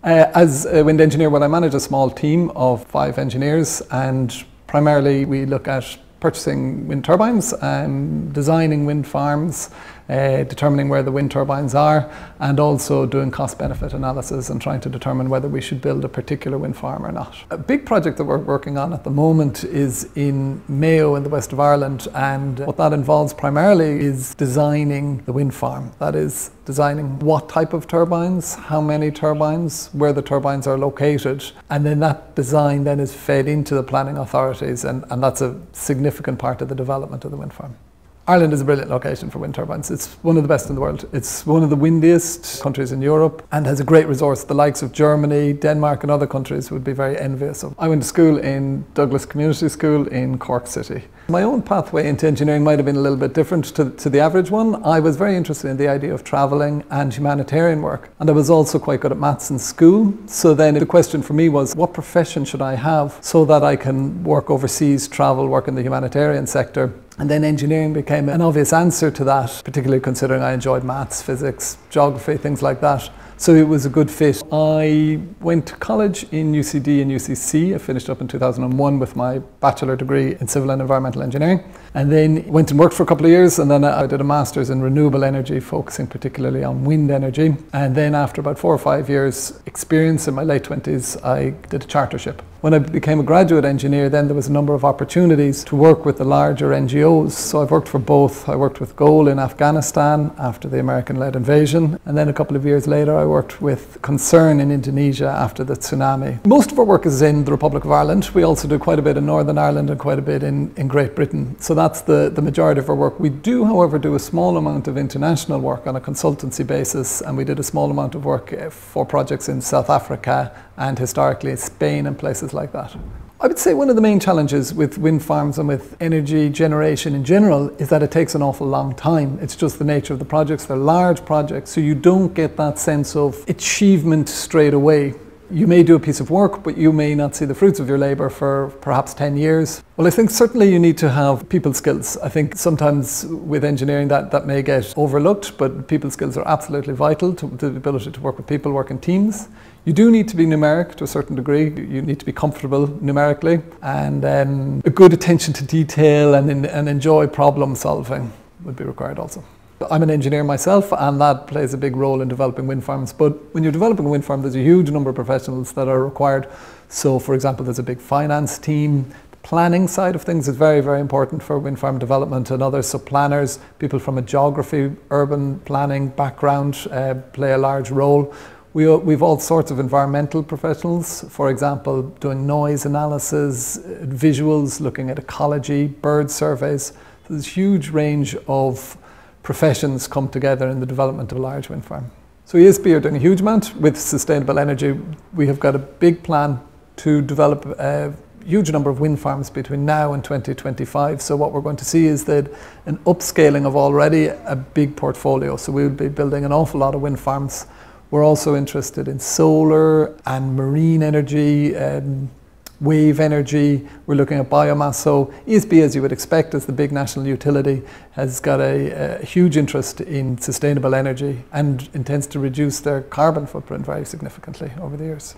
As a wind engineer, well, I manage a small team of 5 engineers, and primarily we look at purchasing wind turbines, designing wind farms, determining where the wind turbines are, and also doing cost-benefit analysis and trying to determine whether we should build a particular wind farm or not. A big project that we're working on at the moment is in Mayo in the west of Ireland, and what that involves primarily is designing the wind farm. That is, designing what type of turbines, how many turbines, where the turbines are located, and then that design then is fed into the planning authorities, and that's a significant part of the development of the wind farm. Ireland is a brilliant location for wind turbines. It's one of the best in the world. It's one of the windiest countries in Europe and has a great resource. The likes of Germany, Denmark and other countries would be very envious of. I went to school in Douglas Community School in Cork City. My own pathway into engineering might have been a little bit different to the average one. I was very interested in the idea of travelling and humanitarian work, and I was also quite good at maths in school. So then the question for me was, what profession should I have so that I can work overseas, travel, work in the humanitarian sector? And then engineering became an obvious answer to that, particularly considering I enjoyed maths, physics, geography, things like that. So it was a good fit. I went to college in UCD and UCC. I finished up in 2001 with my bachelor degree in civil and environmental engineering, and then went and worked for a couple of years, and then I did a master's in renewable energy, focusing particularly on wind energy. And then after about 4 or 5 years experience in my late 20s, I did a chartership. When I became a graduate engineer, then there was a number of opportunities to work with the larger NGOs. So I've worked for both. I worked with GOAL in Afghanistan after the American-led invasion, and then a couple of years later I worked with Concern in Indonesia after the tsunami. Most of our work is in the Republic of Ireland. We also do quite a bit in Northern Ireland and quite a bit in Great Britain. So that's the majority of our work. We do, however, do a small amount of international work on a consultancy basis, and we did a small amount of work for projects in South Africa and historically Spain and places like that. I would say one of the main challenges with wind farms and with energy generation in general is that it takes an awful long time. It's just the nature of the projects. They're large projects, so you don't get that sense of achievement straight away. You may do a piece of work, but you may not see the fruits of your labour for perhaps 10 years. Well, I think certainly you need to have people skills. I think sometimes with engineering that may get overlooked, but people skills are absolutely vital to the ability to work with people, work in teams. You do need to be numeric to a certain degree. You need to be comfortable numerically, and a good attention to detail and enjoy problem solving would be required also. I'm an engineer myself, and that plays a big role in developing wind farms. But when you're developing a wind farm, there's a huge number of professionals that are required. So, for example, there's a big finance team. The planning side of things is very, very important for wind farm development, and others. So planners, people from a geography, urban planning background play a large role. We've all sorts of environmental professionals, for example, doing noise analysis, visuals, looking at ecology, bird surveys. So there's a huge range of professions come together in the development of a large wind farm. So ESB are doing a huge amount with sustainable energy. We have got a big plan to develop a huge number of wind farms between now and 2025. So what we're going to see is that an upscaling of already a big portfolio. So we'll be building an awful lot of wind farms. We're also interested in solar and marine energy, wave energy. We're looking at biomass. So ESB, as you would expect, as the big national utility, has got a huge interest in sustainable energy and intends to reduce their carbon footprint very significantly over the years.